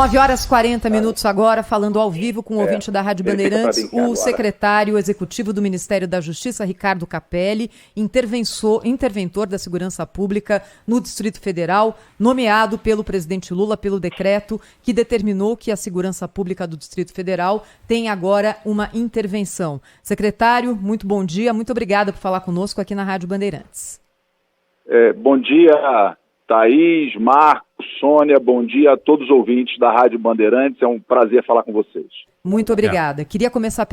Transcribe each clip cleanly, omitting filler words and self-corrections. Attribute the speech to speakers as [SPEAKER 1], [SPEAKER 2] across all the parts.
[SPEAKER 1] 9h40 agora, falando ao vivo com o ouvinte da Rádio Bandeirantes, o secretário executivo do Ministério da Justiça, Ricardo Capelli, interventor da Segurança Pública no Distrito Federal, nomeado pelo presidente Lula pelo decreto que determinou que a Segurança Pública do Distrito Federal tem agora uma intervenção. Secretário, muito bom dia, muito obrigada por falar conosco aqui na Rádio Bandeirantes.
[SPEAKER 2] Bom dia, Thaís, Marcos, Sônia, bom dia a todos os ouvintes da Rádio Bandeirantes, é um prazer falar com vocês.
[SPEAKER 1] Muito obrigada. Queria começar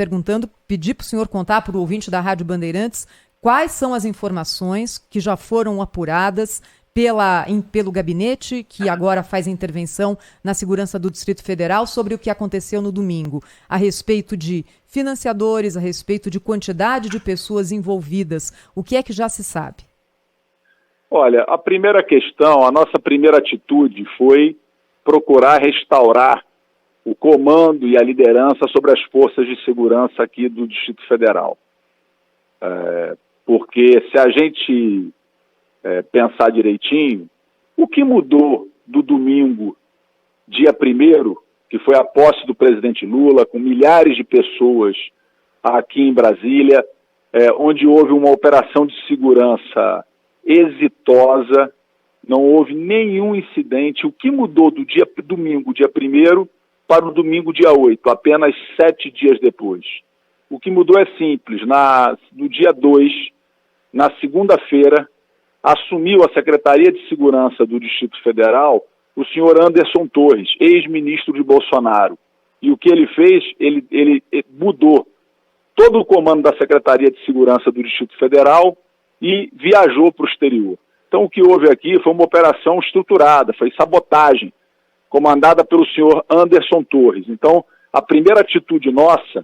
[SPEAKER 1] pedir para o senhor contar para o ouvinte da Rádio Bandeirantes quais são as informações que já foram apuradas pelo gabinete, que agora faz a intervenção na segurança do Distrito Federal, sobre o que aconteceu no domingo, a respeito de financiadores, a respeito de quantidade de pessoas envolvidas. O que é que já se sabe?
[SPEAKER 2] Olha, a primeira questão, a nossa primeira atitude foi procurar restaurar o comando e a liderança sobre as forças de segurança aqui do Distrito Federal. Porque se a gente pensar direitinho, o que mudou do domingo, dia 1º, que foi a posse do presidente Lula, com milhares de pessoas aqui em Brasília, onde houve uma operação de segurança exitosa, não houve nenhum incidente. O que mudou do domingo, dia 1º, para o domingo, dia 8, apenas 7 dias depois? O que mudou é simples. No dia 2, na segunda-feira, assumiu a Secretaria de Segurança do Distrito Federal o senhor Anderson Torres, ex-ministro de Bolsonaro. E o que ele fez? Ele mudou todo o comando da Secretaria de Segurança do Distrito Federal e viajou para o exterior. Então o que houve aqui foi uma operação estruturada, foi sabotagem, comandada pelo senhor Anderson Torres. Então a primeira atitude nossa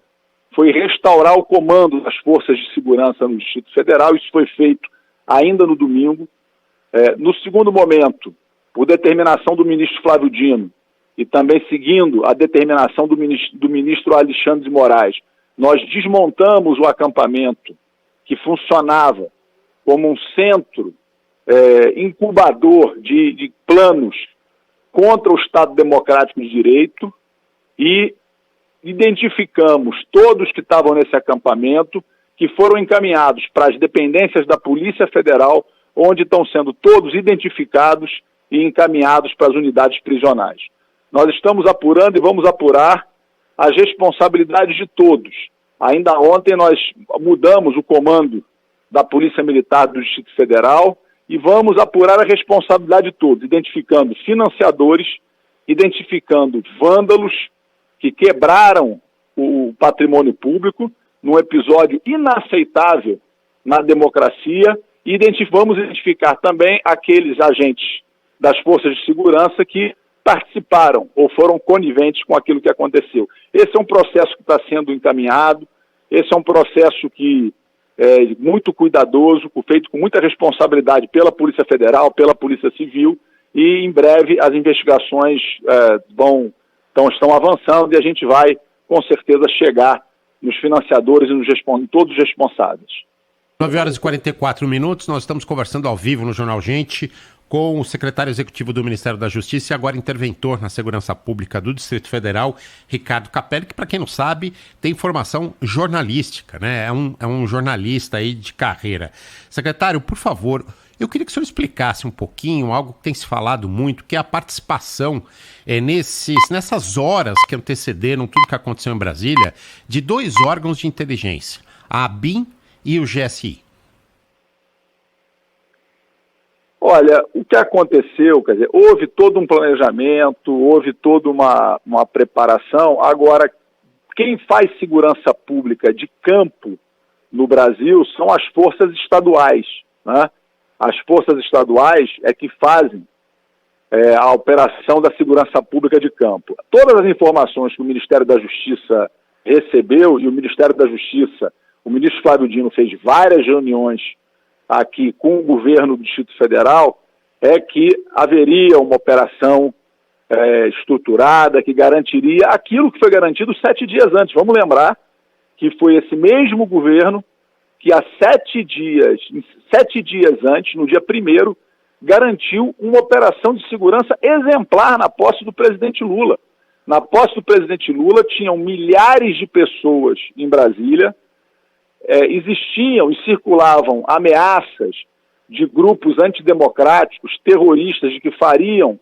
[SPEAKER 2] foi restaurar o comando das forças de segurança no Distrito Federal. Isso foi feito ainda no domingo. No segundo momento, por determinação do ministro Flávio Dino, e também seguindo a determinação do ministro Alexandre de Moraes, nós desmontamos o acampamento que funcionava como um centro incubador de planos contra o Estado Democrático de Direito, e identificamos todos que estavam nesse acampamento, que foram encaminhados para as dependências da Polícia Federal, onde estão sendo todos identificados e encaminhados para as unidades prisionais. Nós estamos apurando e vamos apurar as responsabilidades de todos. Ainda ontem nós mudamos o comando da Polícia Militar do Distrito Federal e vamos apurar a responsabilidade de todos, identificando financiadores, identificando vândalos que quebraram o patrimônio público num episódio inaceitável na democracia, e vamos identificar também aqueles agentes das forças de segurança que participaram ou foram coniventes com aquilo que aconteceu. Esse é um processo que está sendo encaminhado, esse é um processo que muito cuidadoso, feito com muita responsabilidade pela Polícia Federal, pela Polícia Civil, e em breve as investigações estão avançando e a gente vai, com certeza, chegar nos financiadores e em todos os responsáveis.
[SPEAKER 3] 9h44, nós estamos conversando ao vivo no Jornal Gente com o secretário executivo do Ministério da Justiça e agora interventor na Segurança Pública do Distrito Federal, Ricardo Capelli, que, para quem não sabe, tem formação jornalística, né? É um jornalista aí de carreira. Secretário, por favor, eu queria que o senhor explicasse um pouquinho algo que tem se falado muito, que é a participação nessas horas que antecederam tudo que aconteceu em Brasília, de 2 órgãos de inteligência, a ABIN e o GSI.
[SPEAKER 2] Olha, o que aconteceu, quer dizer, houve todo um planejamento, houve toda uma preparação. Agora, quem faz segurança pública de campo no Brasil são as forças estaduais, né? As forças estaduais é que fazem a operação da segurança pública de campo. Todas as informações que o Ministério da Justiça recebeu, e o Ministério da Justiça, o ministro Flávio Dino fez várias reuniões aqui com o governo do Distrito Federal, é que haveria uma operação estruturada que garantiria aquilo que foi garantido 7 dias antes. Vamos lembrar que foi esse mesmo governo que há 7 dias antes, no dia 1º, garantiu uma operação de segurança exemplar na posse do presidente Lula. Na posse do presidente Lula, tinham milhares de pessoas em Brasília, existiam e circulavam ameaças de grupos antidemocráticos, terroristas, de que fariam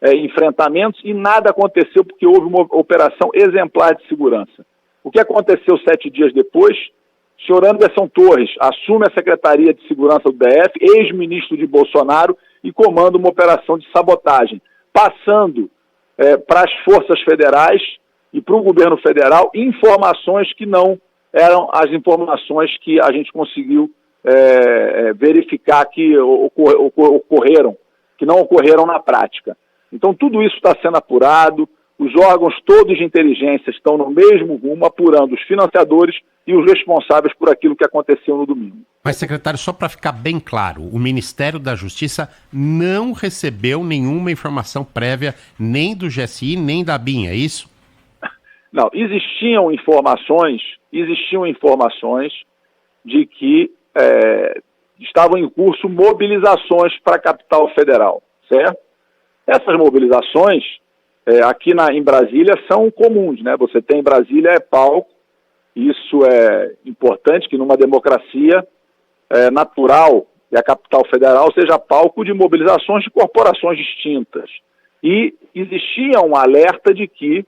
[SPEAKER 2] enfrentamentos, e nada aconteceu porque houve uma operação exemplar de segurança. O que aconteceu 7 dias depois? O senhor Anderson Torres assume a Secretaria de Segurança do DF, ex-ministro de Bolsonaro, e comanda uma operação de sabotagem, passando para as forças federais e para o governo federal informações que não eram as informações que a gente conseguiu verificar que ocorreram, que não ocorreram na prática. Então tudo isso está sendo apurado, os órgãos todos de inteligência estão no mesmo rumo, apurando os financiadores e os responsáveis por aquilo que aconteceu no domingo.
[SPEAKER 3] Mas, secretário, só para ficar bem claro, o Ministério da Justiça não recebeu nenhuma informação prévia nem do GSI, nem da ABIN, é isso?
[SPEAKER 2] Não, existiam informações de que estavam em curso mobilizações para a capital federal, certo? Essas mobilizações, aqui em Brasília, são comuns, né? Você tem em Brasília palco, isso é importante, que numa democracia natural e a capital federal seja palco de mobilizações de corporações distintas. E existia um alerta de que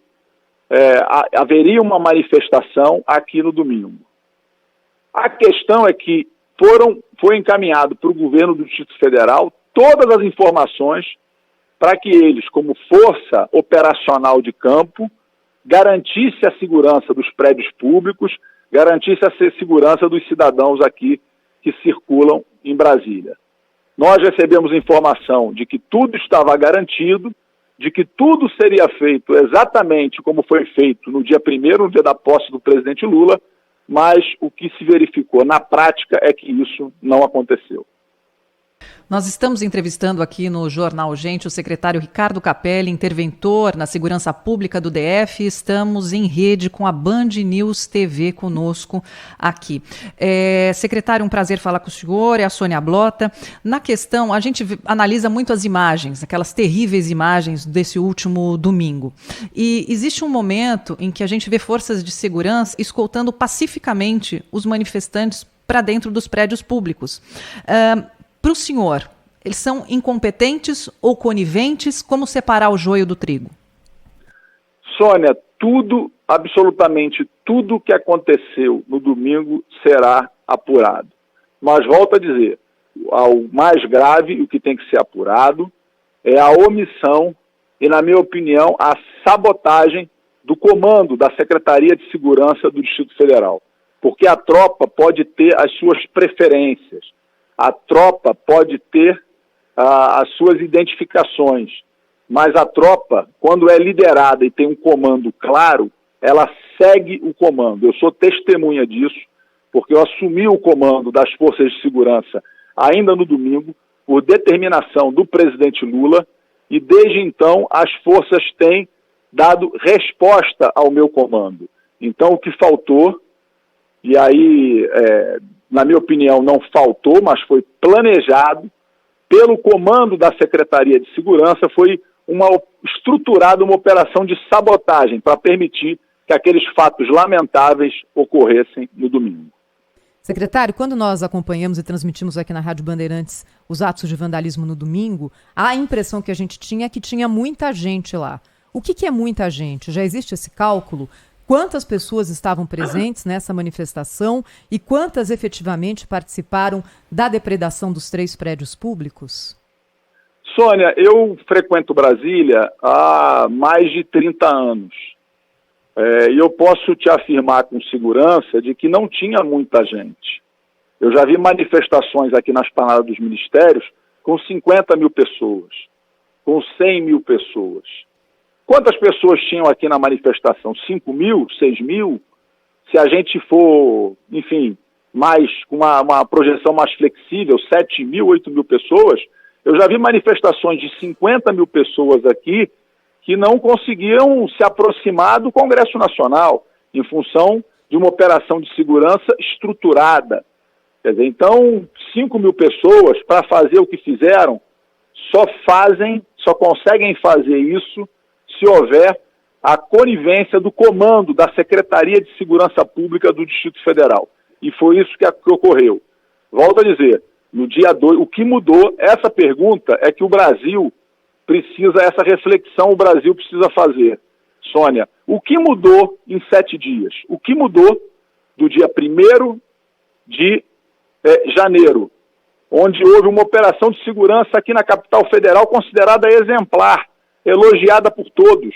[SPEAKER 2] haveria uma manifestação aqui no domingo. A questão é que foi encaminhado para o governo do Distrito Federal todas as informações para que eles, como força operacional de campo, garantisse a segurança dos prédios públicos, garantisse a segurança dos cidadãos aqui que circulam em Brasília. Nós recebemos informação de que tudo estava garantido, de que tudo seria feito exatamente como foi feito no dia 1º, no dia da posse do presidente Lula, mas o que se verificou na prática é que isso não aconteceu.
[SPEAKER 1] Nós estamos entrevistando aqui no Jornal Gente o secretário Ricardo Capelli, interventor na segurança pública do DF. Estamos em rede com a Band News TV conosco aqui. Secretário, um prazer falar com o senhor, é a Sônia Blota. Na questão, a gente analisa muito as imagens, aquelas terríveis imagens desse último domingo. E existe um momento em que a gente vê forças de segurança escoltando pacificamente os manifestantes para dentro dos prédios públicos. Para o senhor, eles são incompetentes ou coniventes? Como separar o joio do trigo?
[SPEAKER 2] Sônia, absolutamente tudo que aconteceu no domingo será apurado. Mas volto a dizer, o mais grave, o que tem que ser apurado, é a omissão e, na minha opinião, a sabotagem do comando da Secretaria de Segurança do Distrito Federal. Porque a tropa pode ter as suas preferências. A tropa pode ter as suas identificações, mas a tropa, quando é liderada e tem um comando claro, ela segue o comando. Eu sou testemunha disso, porque eu assumi o comando das forças de segurança ainda no domingo, por determinação do presidente Lula, e desde então as forças têm dado resposta ao meu comando. Então o que faltou, e aí... na minha opinião, não faltou, mas foi planejado pelo comando da Secretaria de Segurança, foi estruturada uma operação de sabotagem para permitir que aqueles fatos lamentáveis ocorressem no domingo.
[SPEAKER 1] Secretário, quando nós acompanhamos e transmitimos aqui na Rádio Bandeirantes os atos de vandalismo no domingo, a impressão que a gente tinha é que tinha muita gente lá. O que é muita gente? Já existe esse cálculo? Quantas pessoas estavam presentes nessa manifestação e quantas efetivamente participaram da depredação dos 3 prédios públicos?
[SPEAKER 2] Sônia, eu frequento Brasília há mais de 30 anos. E eu posso te afirmar com segurança de que não tinha muita gente. Eu já vi manifestações aqui na esplanada dos ministérios com 50 mil pessoas, com 100 mil pessoas. Quantas pessoas tinham aqui na manifestação? 5 mil? 6 mil? Se a gente for, enfim, com uma projeção mais flexível, 7 mil, 8 mil pessoas, eu já vi manifestações de 50 mil pessoas aqui que não conseguiam se aproximar do Congresso Nacional em função de uma operação de segurança estruturada. Quer dizer, então, 5 mil pessoas, para fazer o que fizeram, só conseguem fazer isso se houver a conivência do comando da Secretaria de Segurança Pública do Distrito Federal. E foi isso que ocorreu. Volto a dizer, no dia 2, o que mudou, essa pergunta é que o Brasil precisa, essa reflexão o Brasil precisa fazer. Sônia, o que mudou em 7 dias? O que mudou do dia 1º de janeiro, onde houve uma operação de segurança aqui na capital federal considerada exemplar, elogiada por todos,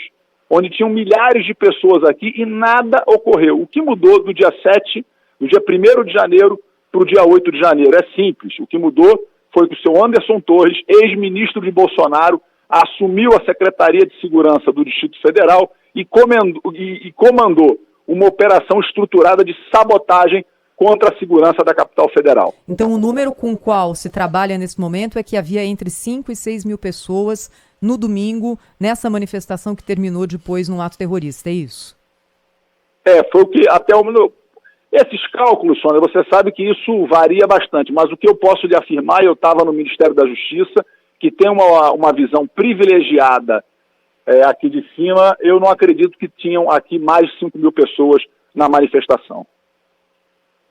[SPEAKER 2] onde tinham milhares de pessoas aqui e nada ocorreu. O que mudou do dia 7, do dia 1º de janeiro para o dia 8 de janeiro? É simples. O que mudou foi que o seu Anderson Torres, ex-ministro de Bolsonaro, assumiu a Secretaria de Segurança do Distrito Federal e comandou uma operação estruturada de sabotagem contra a segurança da capital federal.
[SPEAKER 1] Então o número com o qual se trabalha nesse momento é que havia entre 5 e 6 mil pessoas no domingo, nessa manifestação que terminou depois num ato terrorista, é isso?
[SPEAKER 2] Foi o que até o... Esses cálculos, Sônia, você sabe que isso varia bastante, mas o que eu posso lhe afirmar, eu estava no Ministério da Justiça, que tem uma visão privilegiada aqui de cima, eu não acredito que tinham aqui mais de 5 mil pessoas na manifestação.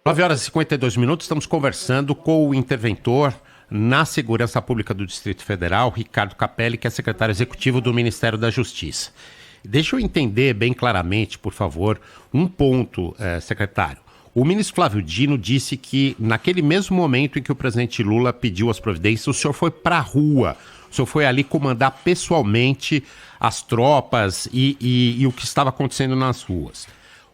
[SPEAKER 3] 9h52, estamos conversando com o interventor na Segurança Pública do Distrito Federal, Ricardo Capelli, que é secretário executivo do Ministério da Justiça. Deixa eu entender bem claramente, por favor, um ponto, secretário. O ministro Flávio Dino disse que naquele mesmo momento em que o presidente Lula pediu as providências, o senhor foi para a rua, o senhor foi ali comandar pessoalmente as tropas e o que estava acontecendo nas ruas.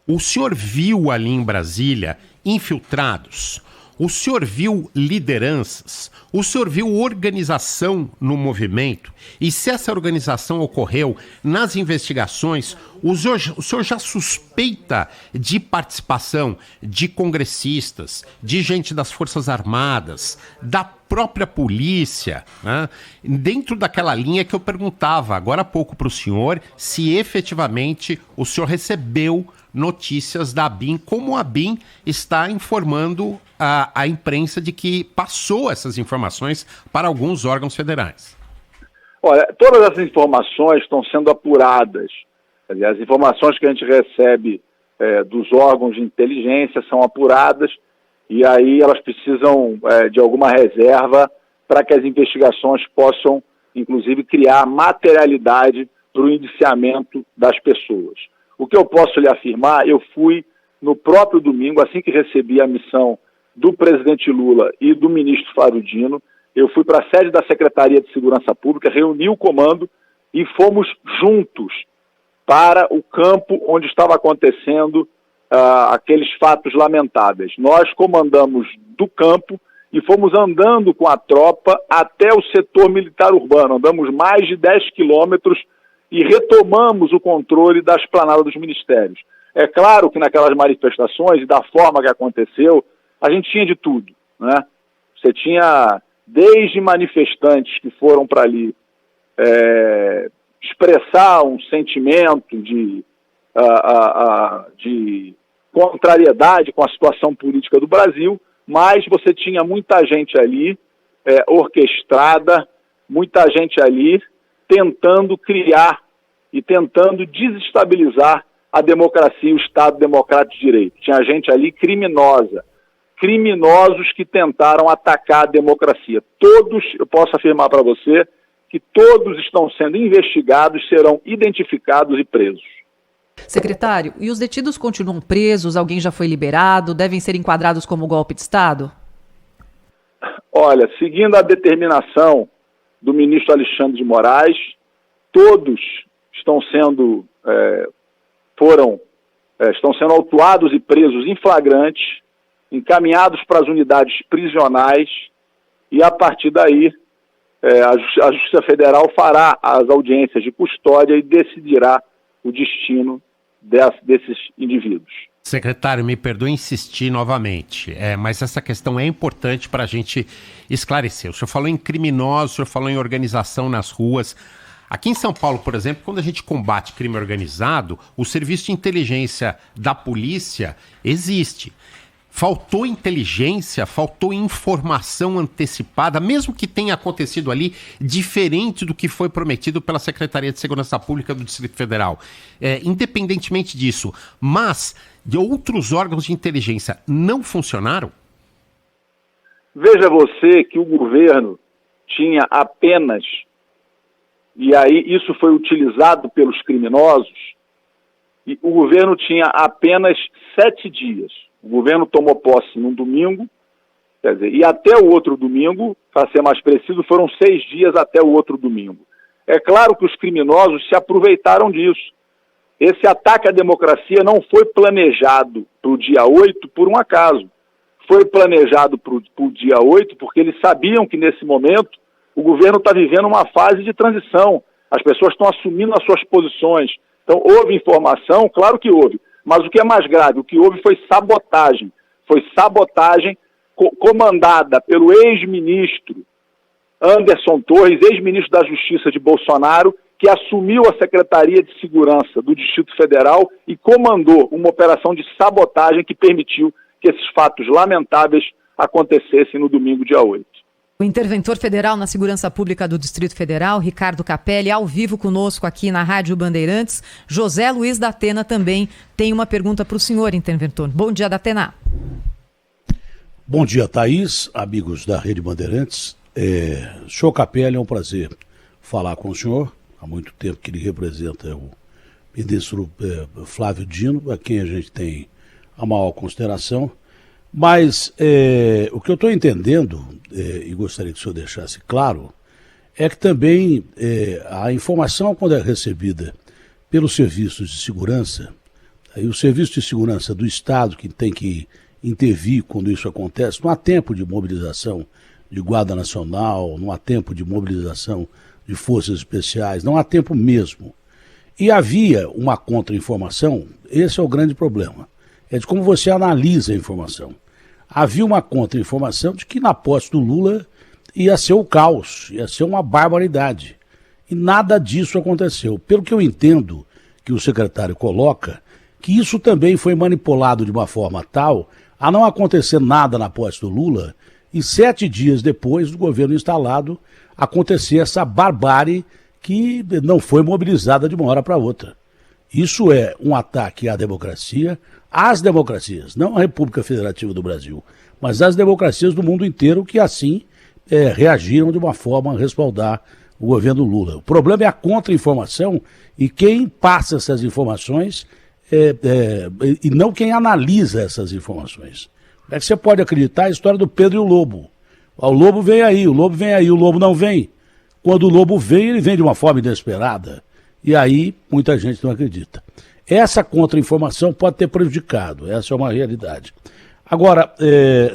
[SPEAKER 3] O senhor viu ali em Brasília infiltrados? O senhor viu lideranças? O senhor viu organização no movimento? E se essa organização ocorreu nas investigações, o senhor já suspeita de participação de congressistas, de gente das Forças Armadas, da própria polícia, né? Dentro daquela linha que eu perguntava agora há pouco para o senhor se efetivamente o senhor recebeu notícias da ABIN, como a ABIN está informando a imprensa de que passou essas informações para alguns órgãos federais.
[SPEAKER 2] Olha, todas essas informações estão sendo apuradas. As informações que a gente recebe dos órgãos de inteligência são apuradas e aí elas precisam de alguma reserva para que as investigações possam, inclusive, criar materialidade para o indiciamento das pessoas. O que eu posso lhe afirmar, eu fui no próprio domingo, assim que recebi a missão do presidente Lula e do ministro Flávio Dino, eu fui para a sede da Secretaria de Segurança Pública, reuni o comando e fomos juntos para o campo onde estava acontecendo aqueles fatos lamentáveis. Nós comandamos do campo e fomos andando com a tropa até o setor militar urbano. Andamos mais de 10 quilômetros e retomamos o controle da esplanada dos ministérios. É claro que naquelas manifestações, e da forma que aconteceu, a gente tinha de tudo, né? Você tinha desde manifestantes que foram para ali expressar um sentimento de contrariedade com a situação política do Brasil, mas você tinha muita gente ali orquestrada, muita gente ali tentando criar e tentando desestabilizar a democracia e o Estado Democrático de Direito. Tinha gente ali criminosos que tentaram atacar a democracia. Todos, eu posso afirmar para você, que todos estão sendo investigados, serão identificados e presos.
[SPEAKER 4] Secretário, e os detidos continuam presos? Alguém já foi liberado? Devem ser enquadrados como golpe de Estado?
[SPEAKER 2] Olha, seguindo a determinação do ministro Alexandre de Moraes, todos estão sendo autuados e presos em flagrante, encaminhados para as unidades prisionais e, a partir daí, a Justiça Federal fará as audiências de custódia e decidirá o destino desses indivíduos.
[SPEAKER 3] Secretário, me perdoe insistir novamente, mas essa questão é importante para a gente esclarecer. O senhor falou em criminosos, o senhor falou em organização nas ruas. Aqui em São Paulo, por exemplo, quando a gente combate crime organizado, o serviço de inteligência da polícia existe. faltou inteligência, faltou informação antecipada, mesmo que tenha acontecido ali diferente do que foi prometido pela Secretaria de Segurança Pública do Distrito Federal. Independentemente disso, mas de outros órgãos de inteligência não funcionaram?
[SPEAKER 2] Veja você que o governo tinha apenas, e aí isso foi utilizado pelos criminosos, e o governo tinha apenas 7 dias. O governo tomou posse num domingo, quer dizer, e até o outro domingo, para ser mais preciso, foram 6 dias até o outro domingo. É claro que os criminosos se aproveitaram disso. Esse ataque à democracia não foi planejado para o dia 8 por um acaso. Foi planejado para o dia 8 porque eles sabiam que nesse momento o governo está vivendo uma fase de transição. As pessoas estão assumindo as suas posições. Então, houve informação? Claro que houve. Mas o que é mais grave, o que houve foi sabotagem. Foi sabotagem comandada pelo ex-ministro Anderson Torres, ex-ministro da Justiça de Bolsonaro, que assumiu a Secretaria de Segurança do Distrito Federal e comandou uma operação de sabotagem que permitiu que esses fatos lamentáveis acontecessem no domingo, dia 8.
[SPEAKER 1] O interventor federal na Segurança Pública do Distrito Federal, Ricardo Capelli, ao vivo conosco aqui na Rádio Bandeirantes. José Luiz da Atena também tem uma pergunta para o senhor, interventor. Bom dia, da Atena.
[SPEAKER 5] Bom dia, Thaís, amigos da Rede Bandeirantes. Senhor Capelli, é um prazer falar com o senhor. Há muito tempo que ele representa o ministro Flávio Dino, a quem a gente tem a maior consideração. Mas o que eu estou entendendo, e gostaria que o senhor deixasse claro, é que também a informação, quando é recebida pelos serviços de segurança, aí o serviço de segurança do Estado, que tem que intervir quando isso acontece, não há tempo de mobilização de Guarda Nacional, não há tempo de mobilização de forças especiais, não há tempo mesmo. E havia uma contra-informação, esse é o grande problema. É de como você analisa a informação. Havia uma contra-informação de que na posse do Lula ia ser o caos, ia ser uma barbaridade. E nada disso aconteceu. Pelo que eu entendo que o secretário coloca, que isso também foi manipulado de uma forma tal a não acontecer nada na posse do Lula e 7 dias depois do governo instalado acontecer essa barbárie que não foi mobilizada de uma hora para outra. Isso é um ataque à democracia, às democracias, não à República Federativa do Brasil, mas às democracias do mundo inteiro que assim reagiram de uma forma a respaldar o governo Lula. O problema é a contra-informação e quem passa essas informações e não quem analisa essas informações. Como é que você pode acreditar a história do Pedro e o Lobo? O lobo vem aí, o lobo não vem. Quando o lobo vem, ele vem de uma forma inesperada. E aí, muita gente não acredita. Essa contra-informação pode ter prejudicado, essa é uma realidade. Agora,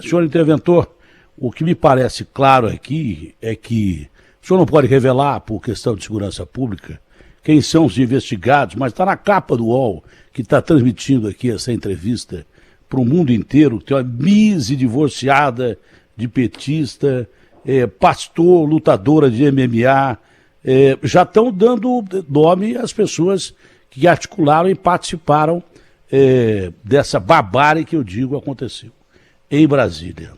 [SPEAKER 5] senhor interventor, o que me parece claro aqui é que o senhor não pode revelar, por questão de segurança pública, quem são os investigados, mas está na capa do UOL, que está transmitindo aqui essa entrevista para o mundo inteiro, tem uma mise divorciada de petista, pastor, lutadora de MMA, já estão dando nome às pessoas que articularam e participaram dessa barbárie que eu digo aconteceu em Brasília.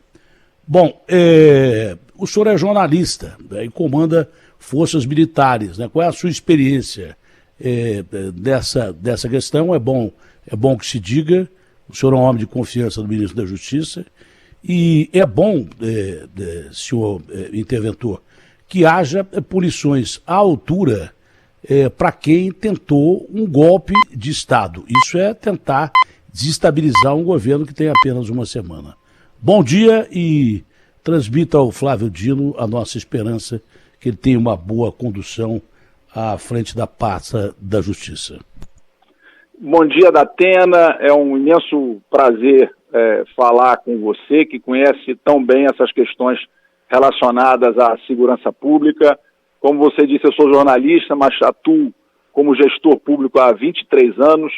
[SPEAKER 5] Bom, o senhor é jornalista, e comanda forças militares, né? Qual é a sua experiência dessa questão? É bom que se diga, o senhor é um homem de confiança do ministro da Justiça, e é bom, senhor interventor, que haja punições à altura para quem tentou um golpe de Estado. Isso é tentar desestabilizar um governo que tem apenas uma semana. Bom dia e transmita ao Flávio Dino a nossa esperança que ele tenha uma boa condução à frente da pasta da Justiça.
[SPEAKER 2] Bom dia, da Atena. É um imenso prazer falar com você, que conhece tão bem essas questões relacionadas à segurança pública. Como você disse, eu sou jornalista, mas atuo como gestor público há 23 anos.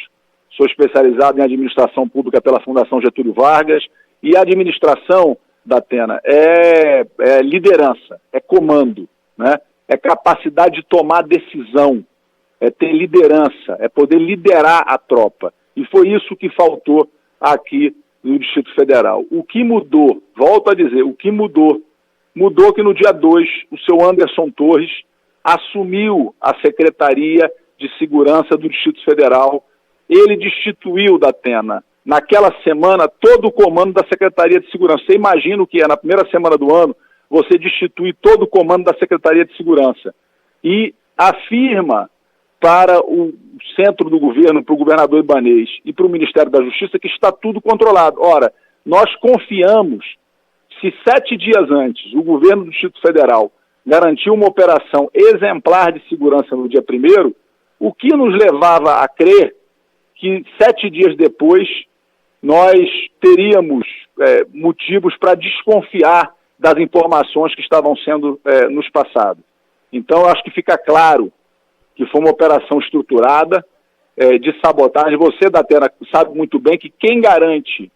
[SPEAKER 2] Sou especializado em administração pública pela Fundação Getúlio Vargas. E a administração, da Atena, é liderança, é comando, né? É capacidade de tomar decisão, é ter liderança, é poder liderar a tropa. E foi isso que faltou aqui no Distrito Federal. O que mudou, volto a dizer, o que mudou que no dia 2 o seu Anderson Torres assumiu a Secretaria de Segurança do Distrito Federal. Ele destituiu, Datena, naquela semana, todo o comando da Secretaria de Segurança. Você imagina o que é, na primeira semana do ano, você destitui todo o comando da Secretaria de Segurança. E afirma para o centro do governo, para o governador Ibanez e para o Ministério da Justiça que está tudo controlado. Ora, nós confiamos, se 7 dias antes o governo do Distrito Federal garantiu uma operação exemplar de segurança no dia 1º, o que nos levava a crer que 7 dias depois nós teríamos motivos para desconfiar das informações que estavam sendo nos passadas. Então, eu acho que fica claro que foi uma operação estruturada de sabotagem. Você, Datena, sabe muito bem que quem garante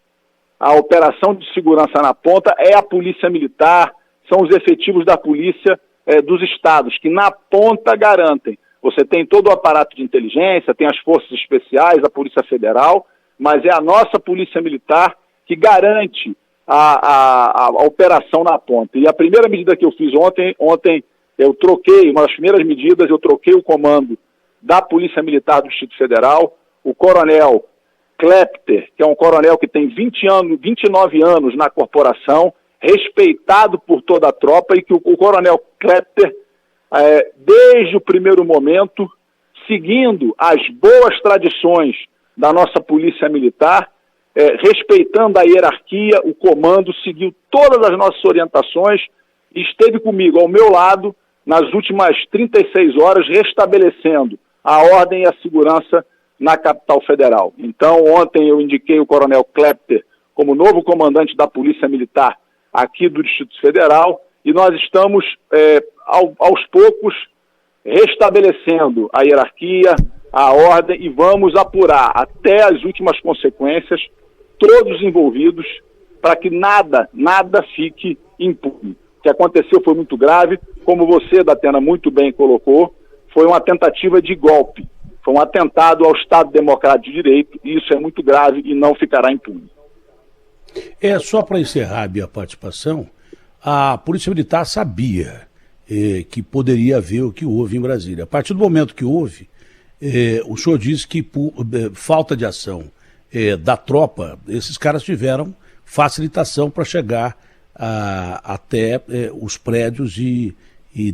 [SPEAKER 2] a operação de segurança na ponta é a Polícia Militar, são os efetivos da Polícia dos Estados, que na ponta garantem. Você tem todo o aparato de inteligência, tem as forças especiais, a Polícia Federal, mas é a nossa Polícia Militar que garante a operação na ponta. E a primeira medida que eu fiz ontem eu troquei, uma das primeiras medidas, eu troquei o comando da Polícia Militar do Distrito Federal, o coronel Klepter, que é um coronel que tem 29 anos na corporação, respeitado por toda a tropa, e que o coronel Klepter, desde o primeiro momento, seguindo as boas tradições da nossa Polícia Militar, respeitando a hierarquia, o comando, seguiu todas as nossas orientações e esteve comigo, ao meu lado, nas últimas 36 horas, restabelecendo a ordem e a segurança na capital federal. Então, ontem eu indiquei o coronel Klepter como novo comandante da Polícia Militar aqui do Distrito Federal, e nós estamos, aos poucos, restabelecendo a hierarquia, a ordem, e vamos apurar até as últimas consequências todos os envolvidos para que nada fique impune. O que aconteceu foi muito grave, como você, Datena, muito bem colocou, foi uma tentativa de golpe, foi um atentado ao Estado Democrático de Direito, e isso é muito grave e não ficará impune.
[SPEAKER 5] Só para encerrar a minha participação, a Polícia Militar sabia que poderia haver o que houve em Brasília. A partir do momento que houve, o senhor disse que por falta de ação da tropa, esses caras tiveram facilitação para chegar até os prédios e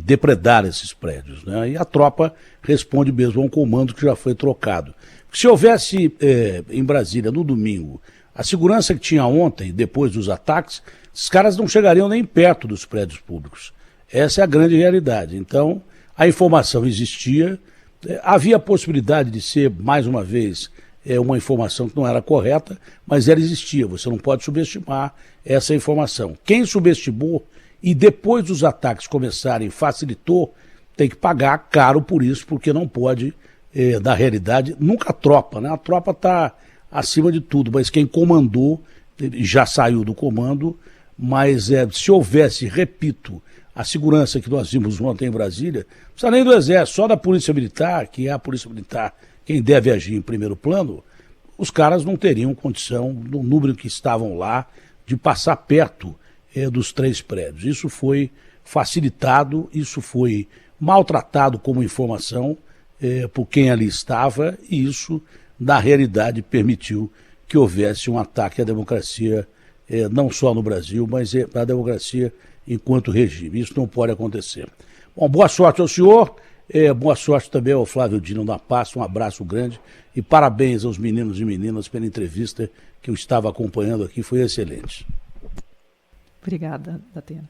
[SPEAKER 5] depredar esses prédios, né? E a tropa responde mesmo a um comando que já foi trocado. Se houvesse em Brasília, no domingo, a segurança que tinha ontem, depois dos ataques, esses caras não chegariam nem perto dos prédios públicos. Essa é a grande realidade. Então, a informação existia, havia a possibilidade de ser, mais uma vez, uma informação que não era correta, mas ela existia. Você não pode subestimar essa informação. Quem subestimou e depois dos ataques começarem, facilitou, tem que pagar caro por isso, porque não pode, na realidade, nunca a tropa, né? A tropa está acima de tudo, mas quem comandou já saiu do comando, mas se houvesse, repito, a segurança que nós vimos ontem em Brasília, não precisa nem do Exército, só da Polícia Militar, que é a Polícia Militar quem deve agir em primeiro plano, os caras não teriam condição, no número que estavam lá, de passar perto dos 3 prédios. Isso foi facilitado, isso foi maltratado como informação por quem ali estava, e isso, na realidade, permitiu que houvesse um ataque à democracia, não só no Brasil, mas à democracia enquanto regime. Isso não pode acontecer. Bom, boa sorte ao senhor, boa sorte também ao Flávio Dino da Paz, um abraço grande e parabéns aos meninos e meninas pela entrevista que eu estava acompanhando aqui, foi excelente.
[SPEAKER 4] Obrigada, Datena.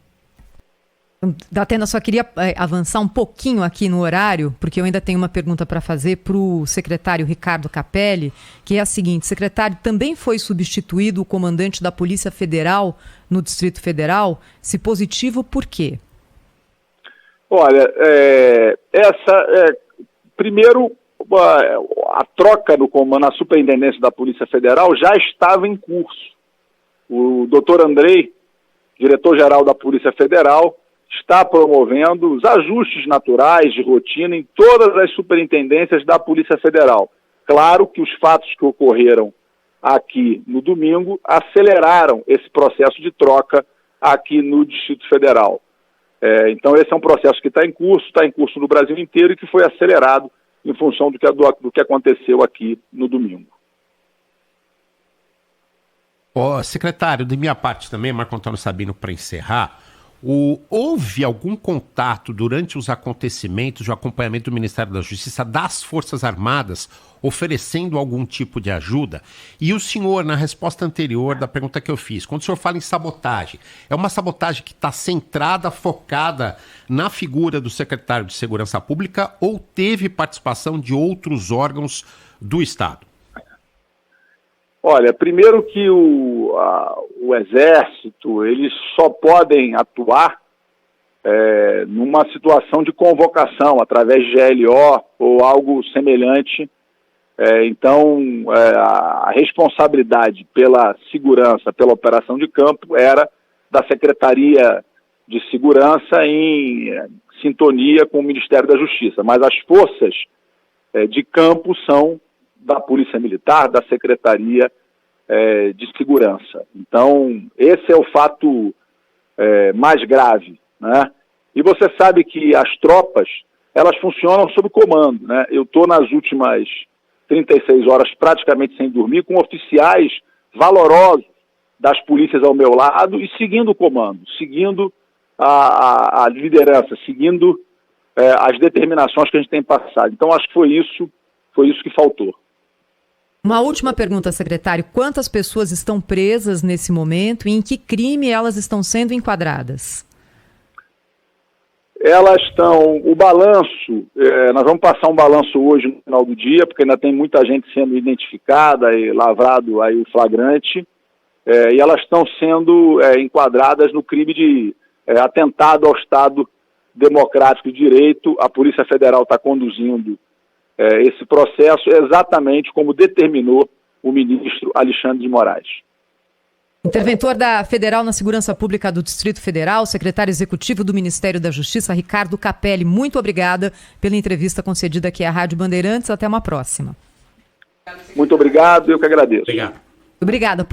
[SPEAKER 1] Datena, só queria avançar um pouquinho aqui no horário, porque eu ainda tenho uma pergunta para fazer para o secretário Ricardo Capelli, que é a seguinte: secretário, também foi substituído o comandante da Polícia Federal no Distrito Federal? Se positivo, por quê?
[SPEAKER 2] Olha, primeiro, a troca no comando, na superintendência da Polícia Federal já estava em curso. O doutor Andrei, diretor-geral da Polícia Federal, está promovendo os ajustes naturais de rotina em todas as superintendências da Polícia Federal. Claro que os fatos que ocorreram aqui no domingo, aceleraram esse processo de troca aqui no Distrito Federal. Então esse é um processo que está em curso no Brasil inteiro e que foi acelerado em função do que aconteceu aqui no domingo.
[SPEAKER 3] Secretário, de minha parte também, Marco Antônio Sabino, para encerrar, houve algum contato durante os acontecimentos de acompanhamento do Ministério da Justiça das Forças Armadas oferecendo algum tipo de ajuda? E o senhor, na resposta anterior da pergunta que eu fiz, quando o senhor fala em sabotagem, é uma sabotagem que está centrada, focada na figura do secretário de Segurança Pública ou teve participação de outros órgãos do Estado?
[SPEAKER 2] Olha, primeiro que o Exército, eles só podem atuar numa situação de convocação, através de GLO ou algo semelhante. Então, a responsabilidade pela segurança, pela operação de campo, era da Secretaria de Segurança em sintonia com o Ministério da Justiça. Mas as forças de campo são da Polícia Militar, da Secretaria de Segurança. Então, esse é o fato mais grave, né? E você sabe que as tropas, elas funcionam sob comando, né? Eu estou nas últimas 36 horas praticamente sem dormir, com oficiais valorosos das polícias ao meu lado e seguindo o comando, seguindo a liderança, seguindo as determinações que a gente tem passado. Então, acho que foi isso que faltou.
[SPEAKER 1] Uma última pergunta, secretário. Quantas pessoas estão presas nesse momento e em que crime elas estão sendo enquadradas?
[SPEAKER 2] Elas estão... O balanço, nós vamos passar um balanço hoje no final do dia, porque ainda tem muita gente sendo identificada e lavrado aí o flagrante, e elas estão sendo enquadradas no crime de atentado ao Estado Democrático de Direito. A Polícia Federal está conduzindo esse processo exatamente como determinou o ministro Alexandre de Moraes.
[SPEAKER 1] Interventor da Federal na Segurança Pública do Distrito Federal, secretário executivo do Ministério da Justiça, Ricardo Capelli, muito obrigada pela entrevista concedida aqui à Rádio Bandeirantes. Até uma próxima.
[SPEAKER 2] Muito obrigado, eu que agradeço.
[SPEAKER 3] Obrigado.
[SPEAKER 1] Obrigada.